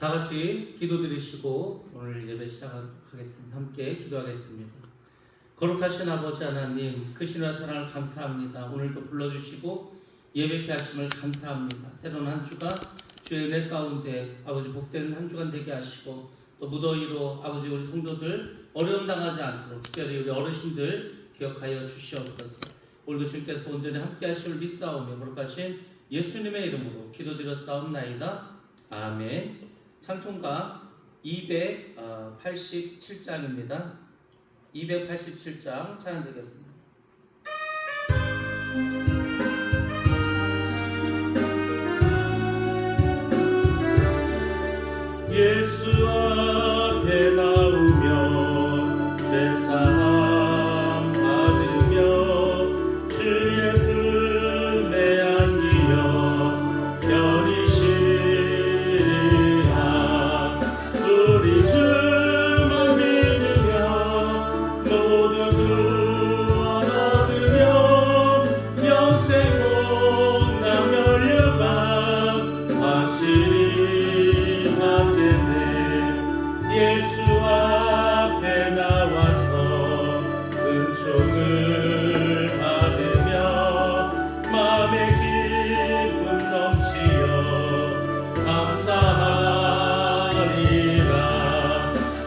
다 같이 기도드리시고 오늘 예배 시작하겠습니다. 함께 기도하겠습니다. 거룩하신 아버지 하나님, 크신한 사랑을 감사합니다. 오늘도 불러주시고 예배케 하심을 감사합니다. 새로운 한 주가 주의 은혜 가운데 아버지 복된 한 주간 되게 하시고, 또 무더위로 아버지 우리 성도들 어려움 당하지 않도록 특별히 우리 어르신들 기억하여 주시옵소서. 오늘도 주님께서 온전히 함께 하심을 믿사오며 거룩하신 예수님의 이름으로 기도드렸사옵나이다. 아멘. 찬송가 287장입니다. 287장 찬양드리겠습니다. 예수 앞에 나오며 제사함 받으며 주의 품에 안기며 편히 쉬리라. 우리 주만 믿으며 모두 구원 얻으며 영생 복남 연료가 확실히 받겠네. 예수 앞에 나와서 은총을 받으며 마음의 기쁨 넘치어 감사하리라.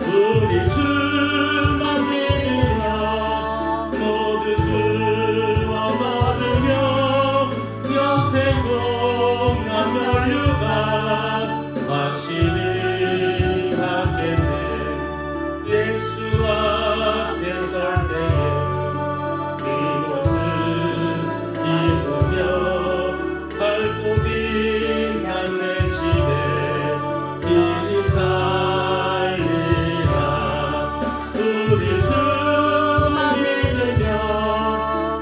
우리 주만 믿으며 모두 구원 받으며 영생 복남 연료가 확실히 받겠네. 예수 앞에 설 때에 이곳은 기쁘며 밝고 빛난 내 집에 이리 살리라. 우리 주만 믿으며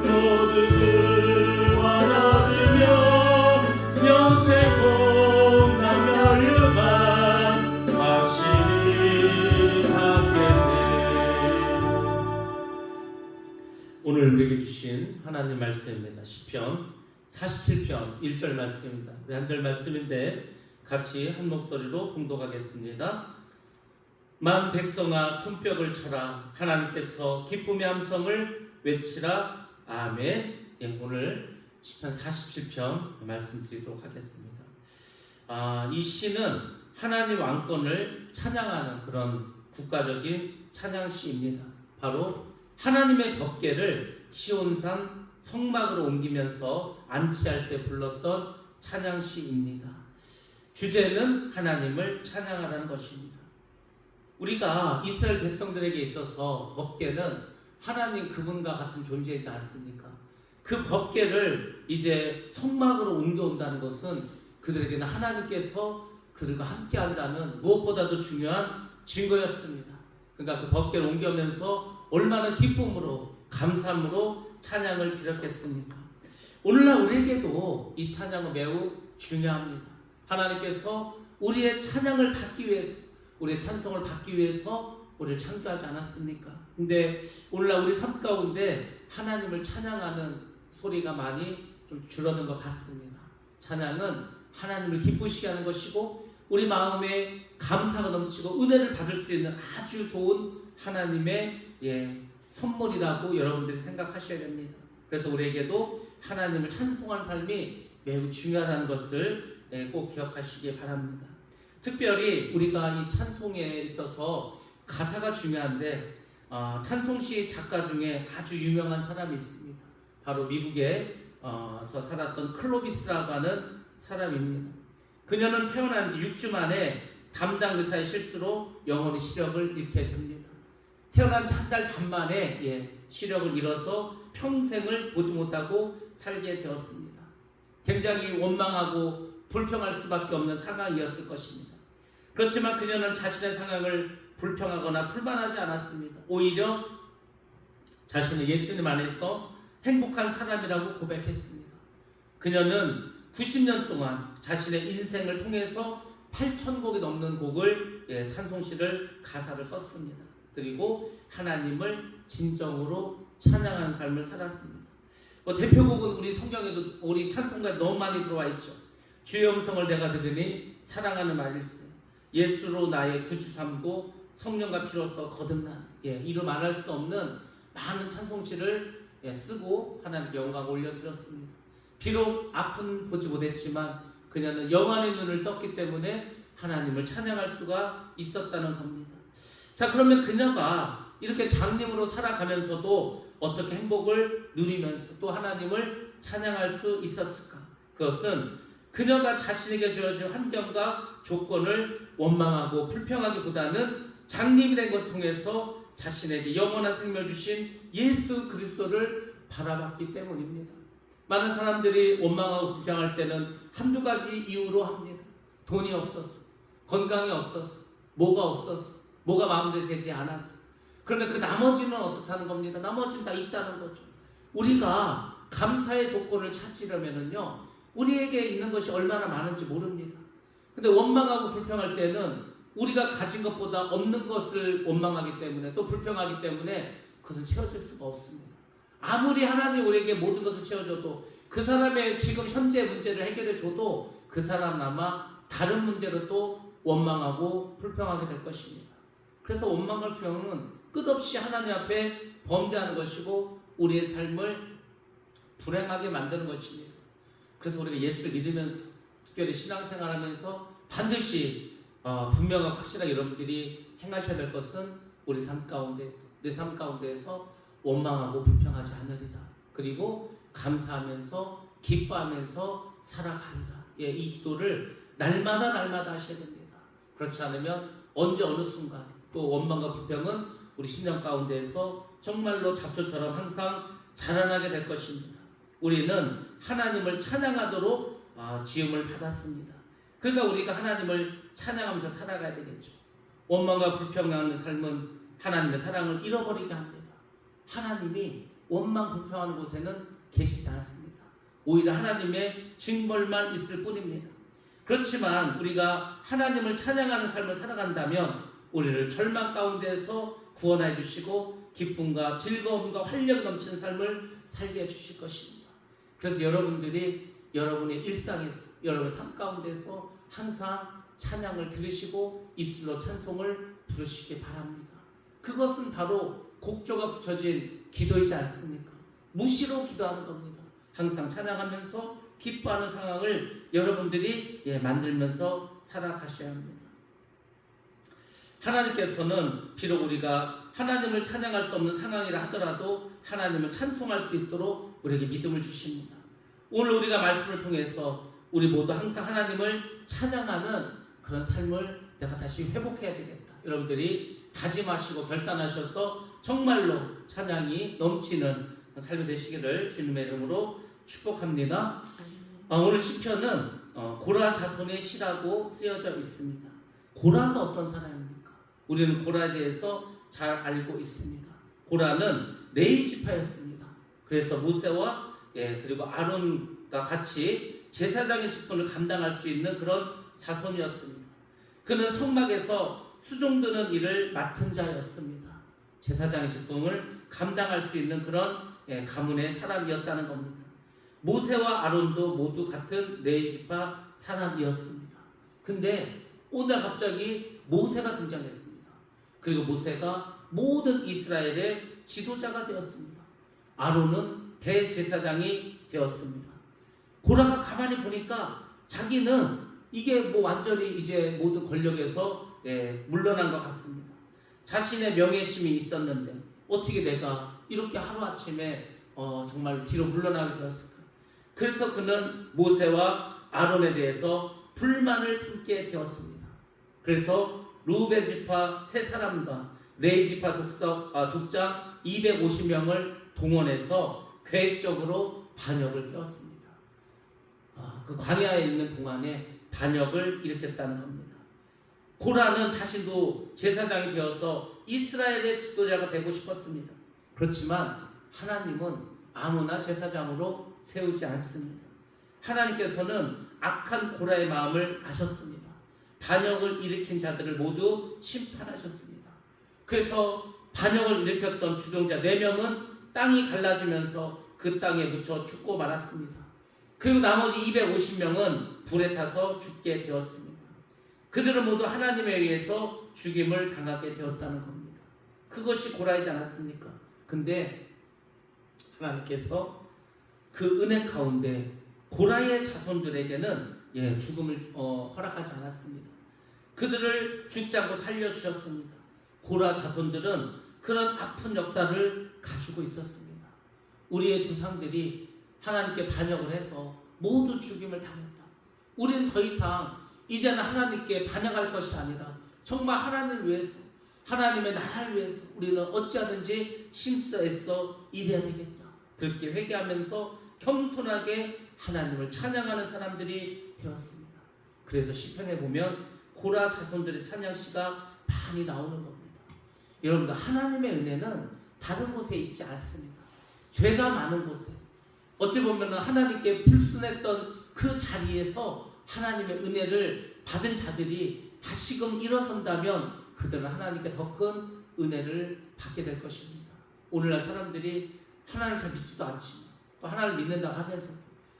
모두 구원 얻으며 영생 복남 연료가 확실히 받겠네. 오늘 우리에게 주신 하나님 말씀입니다. 시편 47편 1절 말씀입니다. 우리 한 절 말씀인데 같이 한 목소리로 봉독하겠습니다. 만 백성아 손뼉을 쳐라. 하나님께서 기쁨의 함성을 외치라. 아멘. 예, 오늘 시편 47편 말씀드리도록 하겠습니다. 이 시는 하나님 왕권을 찬양하는 그런 국가적인 찬양시입니다. 바로 하나님의 법궤를 시온산 성막으로 옮기면서 안치할 때 불렀던 찬양시입니다. 주제는 하나님을 찬양하라는 것입니다. 우리가 이스라엘 백성들에게 있어서 법궤는 하나님 그분과 같은 존재이지 않습니까? 그 법궤를 이제 성막으로 옮겨온다는 것은 그들에게는 하나님께서 그들과 함께 한다는 무엇보다도 중요한 증거였습니다. 그러니까 그 법궤를 옮겨오면서 얼마나 기쁨으로 감사함으로 찬양을 드렸겠습니까? 오늘날 우리에게도 이 찬양은 매우 중요합니다. 하나님께서 우리의 찬양을 받기 위해서, 우리의 찬송을 받기 위해서 우리를 창조하지 않았습니까? 근데 오늘날 우리 삶 가운데 하나님을 찬양하는 소리가 많이 좀 줄어든 것 같습니다. 찬양은 하나님을 기쁘시게 하는 것이고 우리 마음에 감사가 넘치고 은혜를 받을 수 있는 아주 좋은 하나님의 선물이라고 여러분들이 생각하셔야 됩니다. 그래서 우리에게도 하나님을 찬송하는 삶이 매우 중요하다는 것을 꼭 기억하시기 바랍니다. 특별히 우리가 이 찬송에 있어서 가사가 중요한데 찬송시 작가 중에 아주 유명한 사람이 있습니다. 바로 미국에서 살았던 클로비스라고 하는 사람입니다. 그녀는 태어난 지 6주 만에 담당 의사의 실수로 영원히 시력을 잃게 됩니다. 태어난 지 한 달 반 만에 시력을 잃어서 평생을 보지 못하고 살게 되었습니다. 굉장히 원망하고 불평할 수밖에 없는 상황이었을 것입니다. 그렇지만 그녀는 자신의 상황을 불평하거나 불만하지 않았습니다. 오히려 자신은 예수님 안에서 행복한 사람이라고 고백했습니다. 그녀는 90년 동안 자신의 인생을 통해서 8,000곡이 넘는 곡을 찬송시를 가사를 썼습니다. 그리고 하나님을 진정으로 찬양하는 삶을 살았습니다. 대표곡은 우리 성경에도 우리 찬송가에 너무 많이 들어와 있죠. 주의 음성을 내가 들으니 사랑하는 말일세. 예수로 나의 구주 삼고 성령과 피로써 거듭난 이루 말할 수 없는 많은 찬송시를 쓰고 하나님께 영광을 올려드렸습니다. 비록 앞은 보지 못했지만 그녀는 영안의 눈을 떴기 때문에 하나님을 찬양할 수가 있었다는 겁니다. 자, 그러면 그녀가 이렇게 장님으로 살아가면서도 어떻게 행복을 누리면서 또 하나님을 찬양할 수 있었을까? 그것은 그녀가 자신에게 주어진 환경과 조건을 원망하고 불평하기보다는 장님이 된 것을 통해서 자신에게 영원한 생명을 주신 예수 그리스도를 바라봤기 때문입니다. 많은 사람들이 원망하고 불평할 때는 한두 가지 이유로 합니다. 돈이 없어서, 건강이 없어서, 뭐가 없어서, 뭐가 마음대로 되지 않아서. 그런데 그 나머지는 어떻다는 겁니다. 나머지는 다 있다는 거죠. 우리가 감사의 조건을 찾으려면은요, 우리에게 있는 것이 얼마나 많은지 모릅니다. 근데 원망하고 불평할 때는 우리가 가진 것보다 없는 것을 원망하기 때문에 또 불평하기 때문에 그것은 채워질 수가 없습니다. 아무리 하나님이 우리에게 모든 것을 채워줘도 그 사람의 지금 현재 문제를 해결해 줘도 그 사람은 아마 다른 문제로 또 원망하고 불평하게 될 것입니다. 그래서 원망과 불평은 끝없이 하나님 앞에 범죄하는 것이고 우리의 삶을 불행하게 만드는 것입니다. 그래서 우리가 예수를 믿으면서 특별히 신앙생활하면서 반드시 분명하고 확실하게 여러분들이 행하셔야 될 것은 우리 삶 가운데에서 내 삶 가운데에서 원망하고 불평하지 않으리라. 그리고 감사하면서 기뻐하면서 살아가리라. 이 기도를 날마다 하셔야 됩니다. 그렇지 않으면 언제 어느 순간 또 원망과 불평은 우리 심령 가운데에서 정말로 잡초처럼 항상 자라나게 될 것입니다. 우리는 하나님을 찬양하도록 지음을 받았습니다. 그러니까 우리가 하나님을 찬양하면서 살아가야 되겠죠. 원망과 불평하는 삶은 하나님의 사랑을 잃어버리게 합니다. 하나님이 원망 불평하는 곳에는 계시지 않습니다. 오히려 하나님의 징벌만 있을 뿐입니다. 그렇지만 우리가 하나님을 찬양하는 삶을 살아간다면 우리를 절망 가운데서 구원해 주시고 기쁨과 즐거움과 활력이 넘치는 삶을 살게 해주실 것입니다. 그래서 여러분들이 여러분의 일상에서 여러분의 삶 가운데서 항상 찬양을 들으시고 입술로 찬송을 부르시기 바랍니다. 그것은 바로 곡조가 붙여진 기도이지 않습니까? 무시로 기도하는 겁니다. 항상 찬양하면서 기뻐하는 상황을 여러분들이 만들면서 살아가셔야 합니다. 하나님께서는 비록 우리가 하나님을 찬양할 수 없는 상황이라 하더라도 하나님을 찬송할 수 있도록 우리에게 믿음을 주십니다. 오늘 우리가 말씀을 통해서 우리 모두 항상 하나님을 찬양하는 그런 삶을 내가 다시 회복해야 되겠다. 여러분들이 다짐하시고 결단하셔서 정말로 찬양이 넘치는 삶이 되시기를 주님의 이름으로 축복합니다. 오늘 시편은 고라 자손의 시라고 쓰여져 있습니다. 고라가 어떤 사람입니까? 우리는 고라에 대해서 잘 알고 있습니다. 고라는 레위 지파였습니다. 그래서 모세와 그리고 아론과 같이 제사장의 직분을 감당할 수 있는 그런 자손이었습니다. 그는 성막에서 수종드는 일을 맡은 자였습니다. 제사장의 직분을 감당할 수 있는 그런 가문의 사람이었다는 겁니다. 모세와 아론도 모두 같은 레위 지파 사람이었습니다. 근데 오늘 갑자기 모세가 등장했습니다. 그리고 모세가 모든 이스라엘의 지도자가 되었습니다. 아론은 대제사장이 되었습니다. 고라가 가만히 보니까 자기는 이게 완전히 이제 모든 권력에서 물러난 것 같습니다. 자신의 명예심이 있었는데 어떻게 내가 이렇게 하루아침에 정말 뒤로 물러나게 되었을까? 그래서 그는 모세와 아론에 대해서 불만을 품게 되었습니다. 그래서 루벤 지파 3사람과 레위 지파 족장 250명을 동원해서 계획적으로 반역을 떼었습니다. 그 광야에 있는 동안에 반역을 일으켰다는 겁니다. 고라는 자신도 제사장이 되어서 이스라엘의 지도자가 되고 싶었습니다. 그렇지만 하나님은 아무나 제사장으로 세우지 않습니다. 하나님께서는 악한 고라의 마음을 아셨습니다. 반역을 일으킨 자들을 모두 심판하셨습니다. 그래서 반역을 일으켰던 주동자 4명은 땅이 갈라지면서 그 땅에 묻혀 죽고 말았습니다. 그리고 나머지 250명은 불에 타서 죽게 되었습니다. 그들은 모두 하나님에 의해서 죽임을 당하게 되었다는 겁니다. 그것이 고라이지 않았습니까? 근데 하나님께서 그 은혜 가운데 고라의 자손들에게는 죽음을 허락하지 않았습니다. 그들을 죽지 않고 살려주셨습니다. 고라 자손들은 그런 아픈 역사를 가지고 있었습니다. 우리의 조상들이 하나님께 반역을 해서 모두 죽임을 당했다. 우리는 더 이상 이제는 하나님께 반역할 것이 아니라 정말 하나님을 위해서, 하나님의 나라를 위해서 우리는 어찌하든지 힘써 애써 일해야 되겠다. 그렇게 회개하면서 겸손하게 하나님을 찬양하는 사람들이 되었습니다. 그래서 시편에 보면 고라 자손들의 찬양시가 많이 나오는 겁니다. 여러분들, 하나님의 은혜는 다른 곳에 있지 않습니다. 죄가 많은 곳에, 어찌 보면 하나님께 불순했던 그 자리에서 하나님의 은혜를 받은 자들이 다시금 일어선다면 그들은 하나님께 더 큰 은혜를 받게 될 것입니다. 오늘날 사람들이 하나님을 잘 믿지도 않지만 또 하나님을 믿는다고 하면서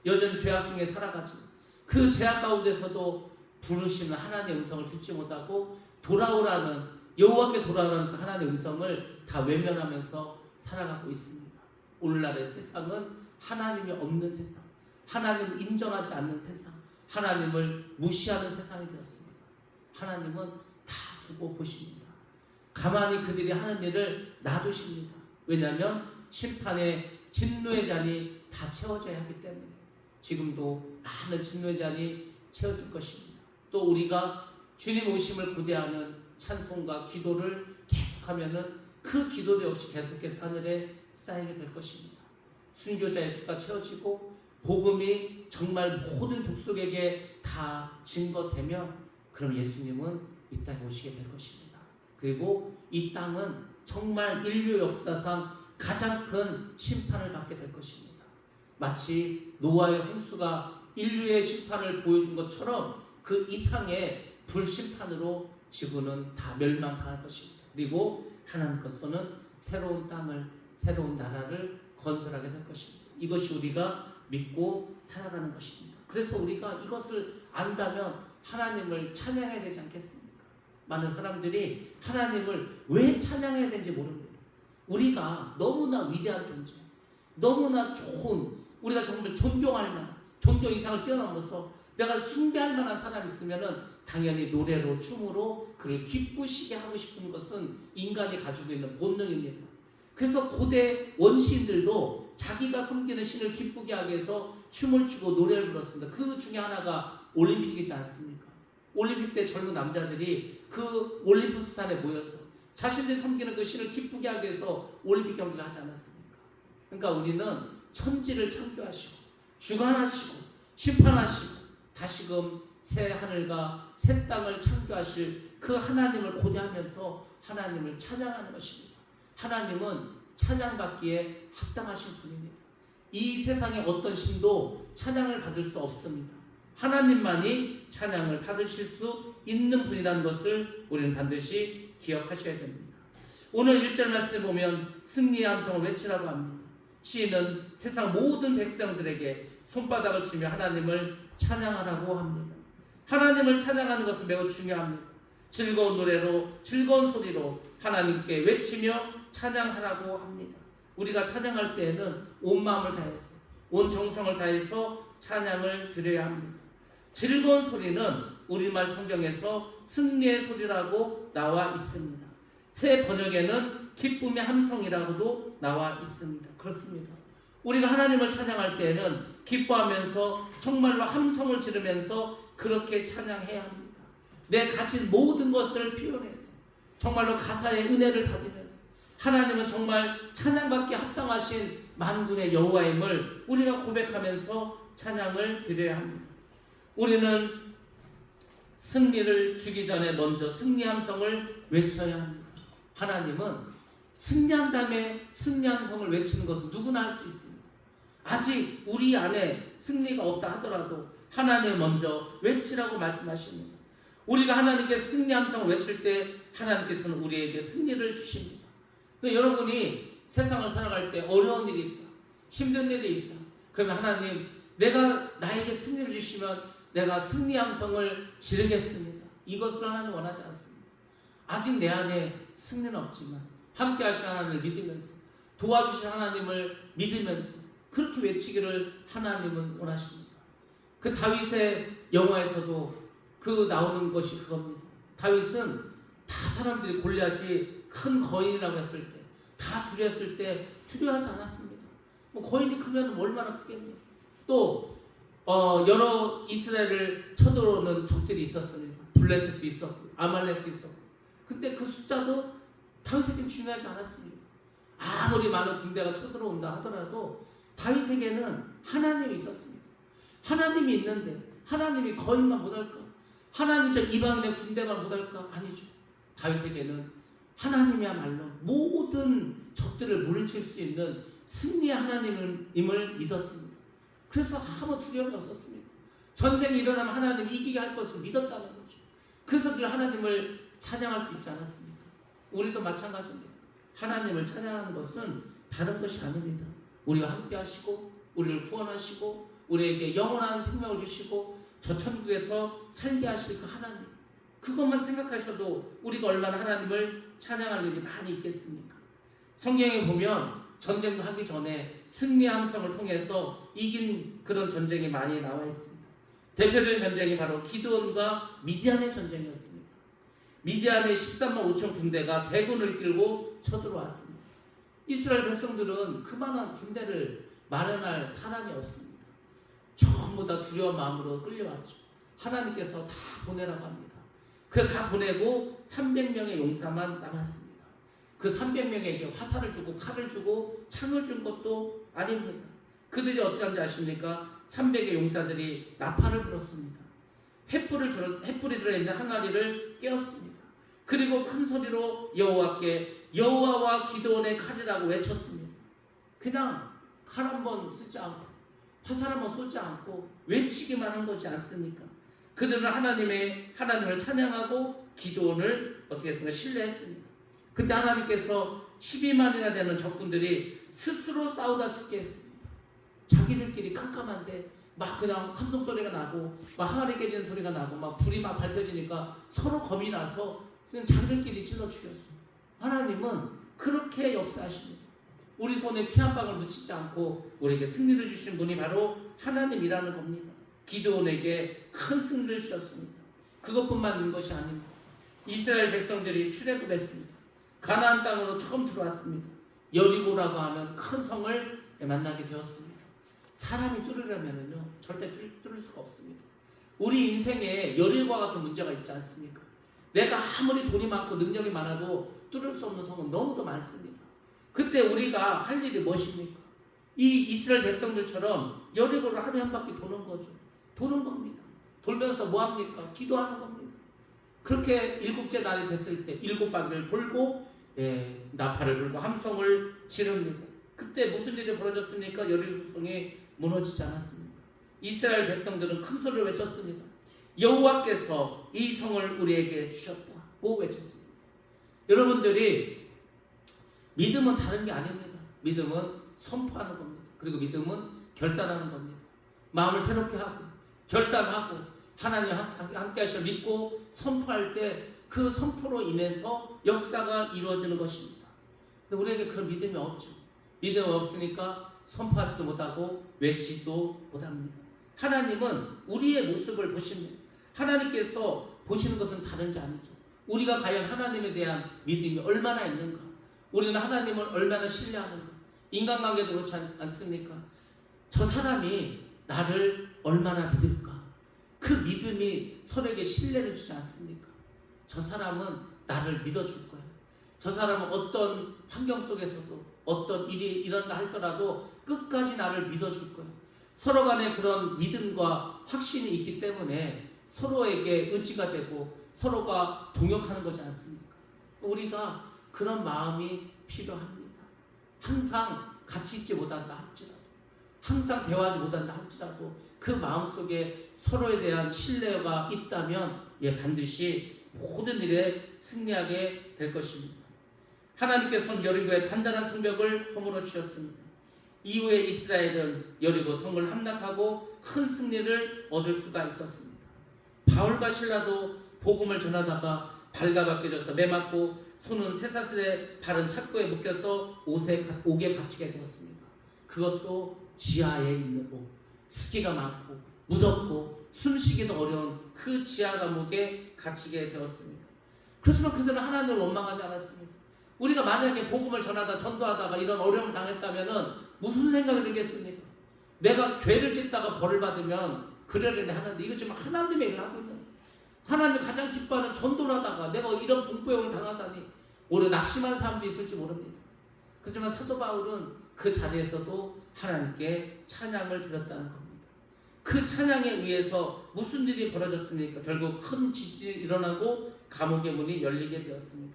여전히 죄악 중에 살아가지만 그 죄악 가운데서도 부르시는 하나님의 음성을 듣지 못하고 돌아오라는, 여호와께 돌아오라는 그 하나님의 음성을 다 외면하면서 살아가고 있습니다. 오늘날의 세상은 하나님이 없는 세상, 하나님을 인정하지 않는 세상, 하나님을 무시하는 세상이 되었습니다. 하나님은 다 두고 보십니다. 가만히 그들이 하는 일을 놔두십니다. 왜냐하면 심판의 진노의 잔이 다 채워져야 하기 때문에 지금도 많은 진노의 잔이 채워질 것입니다. 또 우리가 주님 오심을 고대하는 찬송과 기도를 계속하면은 그 기도도 역시 계속해서 하늘에 쌓이게 될 것입니다. 순교자의 수가 채워지고 복음이 정말 모든 족속에게 다 증거되면 그럼 예수님은 이 땅에 오시게 될 것입니다. 그리고 이 땅은 정말 인류 역사상 가장 큰 심판을 받게 될 것입니다. 마치 노아의 홍수가 인류의 심판을 보여준 것처럼 그 이상의 불심판으로 지구는 다 멸망당할 것입니다. 그리고 하나님께서는 새로운 땅을, 새로운 나라를 건설하게 될 것입니다. 이것이 우리가 믿고 살아가는 것입니다. 그래서 우리가 이것을 안다면 하나님을 찬양해야 되지 않겠습니까? 많은 사람들이 하나님을 왜 찬양해야 되는지 모릅니다. 우리가 너무나 위대한 존재, 너무나 좋은, 우리가 정말 존경할 만한, 존경 이상을 뛰어넘어서 내가 숭배할 만한 사람이 있으면은 당연히 노래로, 춤으로 그를 기쁘시게 하고 싶은 것은 인간이 가지고 있는 본능입니다. 그래서 고대 원시인들도 자기가 섬기는 신을 기쁘게 하기 위해서 춤을 추고 노래를 불렀습니다. 그 중에 하나가 올림픽이지 않습니까? 올림픽 때 젊은 남자들이 그 올림픽산에 모여서 자신들이 섬기는 그 신을 기쁘게 하기 위해서 올림픽 경기를 하지 않았습니까? 그러니까 우리는 천지를 창조하시고 주관하시고 심판하시고 다시금 새 하늘과 새 땅을 창조하실 그 하나님을 고대하면서 하나님을 찬양하는 것입니다. 하나님은 찬양받기에 합당하신 분입니다. 이 세상에 어떤 신도 찬양을 받을 수 없습니다. 하나님만이 찬양을 받으실 수 있는 분이라는 것을 우리는 반드시 기억하셔야 됩니다. 오늘 1절 말씀에 보면 승리의 함성을 외치라고 합니다. 시인은 세상 모든 백성들에게 손바닥을 치며 하나님을 찬양하라고 합니다. 하나님을 찬양하는 것은 매우 중요합니다. 즐거운 노래로, 즐거운 소리로 하나님께 외치며 찬양하라고 합니다. 우리가 찬양할 때에는 온 마음을 다해서, 온 정성을 다해서 찬양을 드려야 합니다. 즐거운 소리는 우리말 성경에서 승리의 소리라고 나와 있습니다. 새 번역에는 기쁨의 함성이라고도 나와 있습니다. 그렇습니다. 우리가 하나님을 찬양할 때에는 기뻐하면서 정말로 함성을 지르면서 그렇게 찬양해야 합니다. 내 가진 모든 것을 표현해서 정말로 가사의 은혜를 받으면서 하나님은 정말 찬양받기 합당하신 만군의 여호와임을 우리가 고백하면서 찬양을 드려야 합니다. 우리는 승리를 주기 전에 먼저 승리 함성을 외쳐야 합니다. 하나님은 승리한 다음에 승리 함성을 외치는 것은 누구나 할 수 있습니다. 아직 우리 안에 승리가 없다 하더라도 하나님 먼저 외치라고 말씀하십니다. 우리가 하나님께 승리 함성을 외칠 때 하나님께서는 우리에게 승리를 주십니다. 그러니까 여러분이 세상을 살아갈 때 어려운 일이 있다, 힘든 일이 있다, 그러면 하나님, 내가 나에게 승리를 주시면 내가 승리 함성을 지르겠습니다. 이것을 하나님 원하지 않습니다. 아직 내 안에 승리는 없지만 함께 하신 하나님을 믿으면서 도와주신 하나님을 믿으면서 그렇게 외치기를 하나님은 원하십니다. 그 다윗의 영화에서도 그 나오는 것이 그겁니다. 다윗은 다 사람들이 골리앗이 큰 거인이라고 했을 때, 다 두려웠을 때 두려워하지 않았습니다. 뭐 거인이 크면 얼마나 크겠네요. 또 여러 이스라엘을 쳐들어오는 적들이 있었습니다. 블레셋도 있었고 아말렉도 있었고. 근데 그 숫자도 다윗에게는 중요하지 않았습니다. 아무리 많은 군대가 쳐들어온다 하더라도 다윗에게는 하나님이 있었습니다. 하나님이 있는데 하나님이 거인만 못할까? 하나님 저 이방인의 군대만 못할까? 아니죠. 다윗에게는 하나님이야말로 모든 적들을 물리칠 수 있는 승리의 하나님임을 믿었습니다. 그래서 아무 두려움이 없었습니다. 전쟁이 일어나면 하나님 이기게 할 것을 믿었다는 거죠. 그래서 늘 하나님을 찬양할 수 있지 않았습니다. 우리도 마찬가지입니다. 하나님을 찬양하는 것은 다른 것이 아닙니다. 우리와 함께 하시고 우리를 구원하시고 우리에게 영원한 생명을 주시고 저 천국에서 살게 하실 그 하나님, 그것만 생각하셔도 우리가 얼마나 하나님을 찬양할 일이 많이 있겠습니까? 성경에 보면 전쟁도 하기 전에 승리의 함성을 통해서 이긴 그런 전쟁이 많이 나와 있습니다. 대표적인 전쟁이 바로 기드온과 미디안의 전쟁이었습니다. 미디안의 13만 5천 군대가 대군을 끌고 쳐들어왔습니다. 이스라엘 백성들은 그만한 군대를 마련할 사람이 없습니다. 전부 다 두려운 마음으로 끌려왔죠. 하나님께서 다 보내라고 합니다. 그래서 다 보내고 300명의 용사만 남았습니다. 그 300명에게 화살을 주고 칼을 주고 창을 준 것도 아닙니다. 그들이 어떻게 하는지 아십니까? 300의 용사들이 나팔을 불었습니다. 횃불이 들어있는 항아리를 깨웠습니다. 그리고 큰 소리로 여호와께 여호와와 기드온의 칼이라고 외쳤습니다. 그냥 칼 한번 쓰지 않고 화살 한번 쏘지 않고 외치기만 한 것이 않습니까? 그들은 하나님을 찬양하고 기드온을 어떻게 했습니까? 신뢰했습니다. 근데 하나님께서 12만이나 되는 적군들이 스스로 싸우다 죽게 했습니다. 자기들끼리 깜깜한데 막 그냥 함성 소리가 나고 막 항아리 깨지는 소리가 나고 막 불이 막 밝혀지니까 서로 겁이 나서 그냥 자기들끼리 찔러 죽였어요. 하나님은 그렇게 역사하십니다. 우리 손에 피 한 방울 묻히지 않고 우리에게 승리를 주신 분이 바로 하나님이라는 겁니다. 기드온에게 큰 승리를 주셨습니다. 그것뿐만 있는 것이 아닙니다. 이스라엘 백성들이 출애굽했습니다. 가나안 땅으로 처음 들어왔습니다. 여리고라고 하는 큰 성을 만나게 되었습니다. 사람이 뚫으려면요 절대 뚫을 수가 없습니다. 우리 인생에 여리고와 같은 문제가 있지 않습니까? 내가 아무리 돈이 많고 능력이 많아도 뚫을 수 없는 성은 너무도 많습니다. 그때 우리가 할 일이 무엇입니까? 이 이스라엘 백성들처럼 여리고를 하루에 한 바퀴 도는 거죠. 도는 겁니다. 돌면서 뭐 합니까? 기도하는 겁니다. 그렇게 일곱째 날이 됐을 때 7바퀴를 돌고 나팔을 불고 함성을 지릅니다. 그때 무슨 일이 벌어졌습니까? 여리고성이 무너지지 않았습니다. 이스라엘 백성들은 큰 소리를 외쳤습니다. 여호와께서 이 성을 우리에게 주셨다고 외쳤습니다. 여러분들이 믿음은 다른 게 아닙니다. 믿음은 선포하는 겁니다. 그리고 믿음은 결단하는 겁니다. 마음을 새롭게 하고 결단하고 하나님 함께 하시어 믿고 선포할 때 그 선포로 인해서 역사가 이루어지는 것입니다. 근데 우리에게 그런 믿음이 없죠. 믿음이 없으니까 선포하지도 못하고 외치지도 못합니다. 하나님은 우리의 모습을 보십니다. 하나님께서 보시는 것은 다른 게 아니죠. 우리가 과연 하나님에 대한 믿음이 얼마나 있는가, 우리는 하나님을 얼마나 신뢰하는가. 인간관계도 그렇지 않습니까? 저 사람이 나를 얼마나 믿을까? 그 믿음이 서로에게 신뢰를 주지 않습니까? 저 사람은 나를 믿어줄 거야. 저 사람은 어떤 환경 속에서도 어떤 일이 일어난다 할더라도 끝까지 나를 믿어줄 거야. 서로 간에 그런 믿음과 확신이 있기 때문에 서로에게 의지가 되고 서로가 동역하는 거지 않습니까? 우리가 그런 마음이 필요합니다. 항상 같이 있지 못한다 할지라도, 항상 대화하지 못한다 할지라도 그 마음속에 서로에 대한 신뢰가 있다면 반드시 모든 일에 승리하게 될 것입니다. 하나님께서는 여리고의 단단한 성벽을 허물어 주셨습니다. 이후에 이스라엘은 여리고 성을 함락하고 큰 승리를 얻을 수가 있었습니다. 바울과 실라도 복음을 전하다가 발가 벗겨져서 매맞고 손은 쇠사슬에 발은 착고에 묶여서 옥에 갇히게 되었습니다. 그것도 지하에 있는 옥, 습기가 많고 무덥고 숨쉬기도 어려운 그 지하 감옥에 갇히게 되었습니다. 그렇지만 그들은 하나님을 원망하지 않았습니다. 우리가 만약에 복음을 전하다 전도하다가 이런 어려움을 당했다면 무슨 생각이 들겠습니까? 내가 죄를 짓다가 벌을 받으면 그러려니 하는데 이거 지금 하나님의 일을 하고 있는데, 하나님 가장 기뻐하는 전도를 하다가 내가 이런 공포형을 당하다니 오히려 낙심하는 사람도 있을지 모릅니다. 그렇지만 사도 바울은 그 자리에서도 하나님께 찬양을 드렸다는 겁니다. 그 찬양에 의해서 무슨 일이 벌어졌습니까? 결국 큰 지진이 일어나고 감옥의 문이 열리게 되었습니다.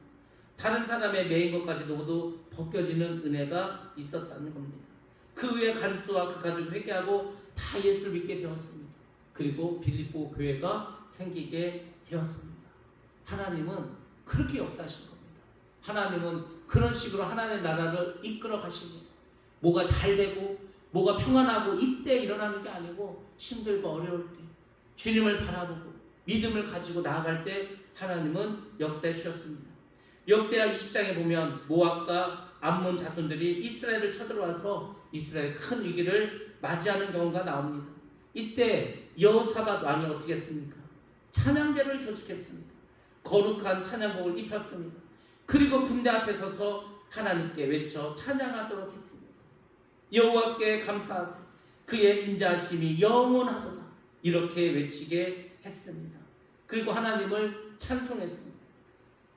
다른 사람의 매인 것까지도 모두 벗겨지는 은혜가 있었다는 겁니다. 그 후에 간수와 그 가족이 회개하고 다 예수를 믿게 되었습니다. 그리고 빌립보 교회가 생기게 되었습니다. 하나님은 그렇게 역사하신 겁니다. 하나님은 그런 식으로 하나님의 나라를 이끌어 가십니다. 뭐가 잘 되고 뭐가 평안하고 이때 일어나는 게 아니고 힘들고 어려울 때 주님을 바라보고 믿음을 가지고 나아갈 때 하나님은 역사해 주셨습니다. 역대하 20장에 보면 모압과 암몬 자손들이 이스라엘을 쳐들어와서 이스라엘 큰 위기를 맞이하는 경우가 나옵니다. 이때 여호사밧 왕이 어떻게 했습니까? 찬양대를 조직했습니다. 거룩한 찬양복을 입혔습니다. 그리고 군대 앞에 서서 하나님께 외쳐 찬양하도록 했습니다. 여호와께 감사하세 그의 인자하심이 영원하도다 이렇게 외치게 했습니다. 그리고 하나님을 찬송했습니다.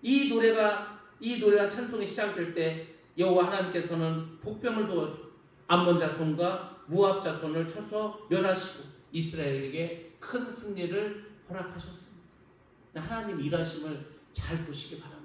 이 노래가 찬송이 시작될 때 여호와 하나님께서는 복병을 두어서 암몬 자손과 모압 자손을 쳐서 멸하시고 이스라엘에게 큰 승리를 허락하셨습니다. 하나님 일하심을 잘 보시기 바랍니다.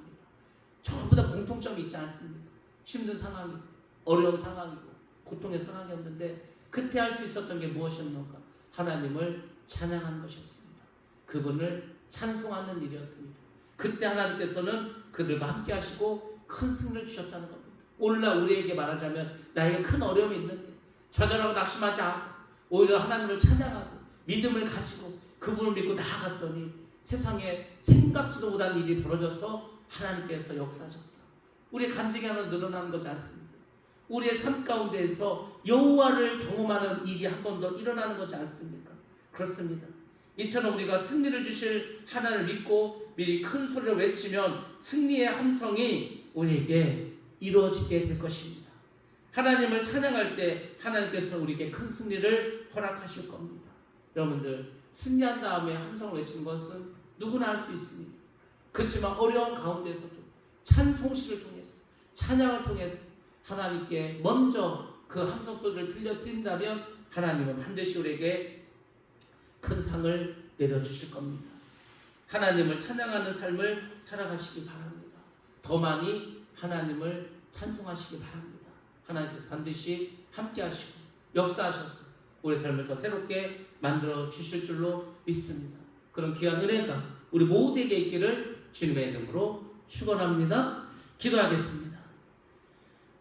전부 다 공통점이 있지 않습니다. 힘든 상황이고 어려운 상황이고 고통의 상황이었는데 그때 할 수 있었던 게 무엇이었는가? 하나님을 찬양하는 것이었습니다. 그분을 찬송하는 일이었습니다. 그때 하나님께서는 그들과 함께 하시고 큰 승리를 주셨다는 겁니다. 오늘날 우리에게 말하자면 나에게 큰 어려움이 있는데 좌절하고 낙심하지 않고 오히려 하나님을 찬양하고 믿음을 가지고 그분을 믿고 나아갔더니 세상에 생각지도 못한 일이 벌어져서 하나님께서 역사하셨다. 우리의 간증이 하나 늘어나는 것이 않습니다. 우리의 삶 가운데에서 여호와를 경험하는 일이 한 번 더 일어나는 것이 않습니까? 그렇습니다. 이처럼 우리가 승리를 주실 하나님을 믿고 미리 큰 소리로 외치면 승리의 함성이 우리에게 이루어지게 될 것입니다. 하나님을 찬양할 때 하나님께서 우리에게 큰 승리를 허락하실 겁니다. 여러분들 승리한 다음에 함성을 외치는 것은 누구나 할 수 있습니다. 그렇지만 어려운 가운데서도 찬송시를 통해서 찬양을 통해서 하나님께 먼저 그 함성 소리를 들려드린다면 하나님은 반드시 우리에게 큰 상을 내려주실 겁니다. 하나님을 찬양하는 삶을 살아가시기 바랍니다. 더 많이 하나님을 찬송하시기 바랍니다. 하나님께서 반드시 함께 하시고 역사하셔서 우리 삶을 더 새롭게 만들어 주실 줄로 믿습니다. 그런 귀한 은혜가 우리 모두에게 있기를 주님의 이름으로 축원합니다. 기도하겠습니다.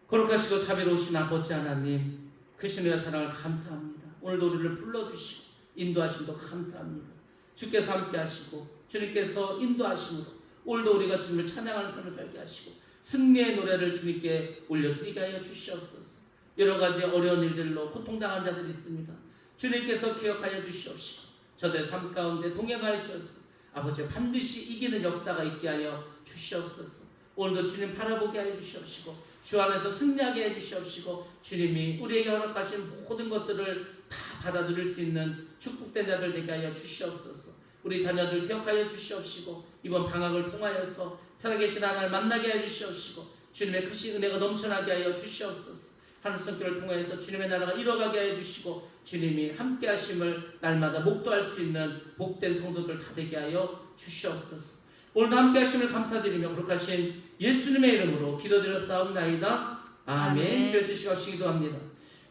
거룩하시고 자비로우신 아버지 하나님, 크신 은혜와 사랑을 감사합니다. 오늘도 우리를 불러주시고 인도하심도 감사합니다. 주께서 함께 하시고 주님께서 인도하심으로 오늘도 우리가 주님을 찬양하는 삶을 살게 하시고 승리의 노래를 주님께 올려드리게 하여 주시옵소서. 여러 가지 어려운 일들로 고통당한 자들이 있습니다. 주님께서 기억하여 주시옵시고 저들의 삶 가운데 동행하여 주셔서 아버지 반드시 이기는 역사가 있게 하여 주시옵소서. 오늘도 주님 바라보게 하여 주시옵시고 주 안에서 승리하게 해 주시옵시고 주님이 우리에게 허락하신 모든 것들을 다 받아들일 수 있는 축복된 자들 되게 하여 주시옵소서. 우리 자녀들 기억하여 주시옵시고 이번 방학을 통하여서 살아계신 하나님을 만나게 해 주시옵시고 주님의 크신 은혜가 넘쳐나게 하여 주시옵소서. 하늘 성교를 통해서 주님의 나라가 이뤄가게 하여 주시고 주님이 함께 하심을 날마다 목도할 수 있는 복된 성도들 다 되게 하여 주시옵소서. 오늘도 함께 하심을 감사드리며 거룩하신 예수님의 이름으로 기도드렸사옵나이다. 아멘. 주여 주시옵시기 기도합니다.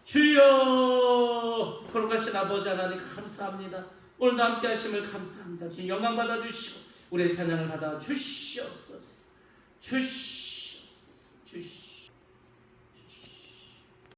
주여, 거룩하신 아버지 하나님 감사합니다. 오늘도 함께 하심을 감사합니다. 주님 영광 받아주시고 우리의 찬양을 받아 주시옵소서. 주시옵소서.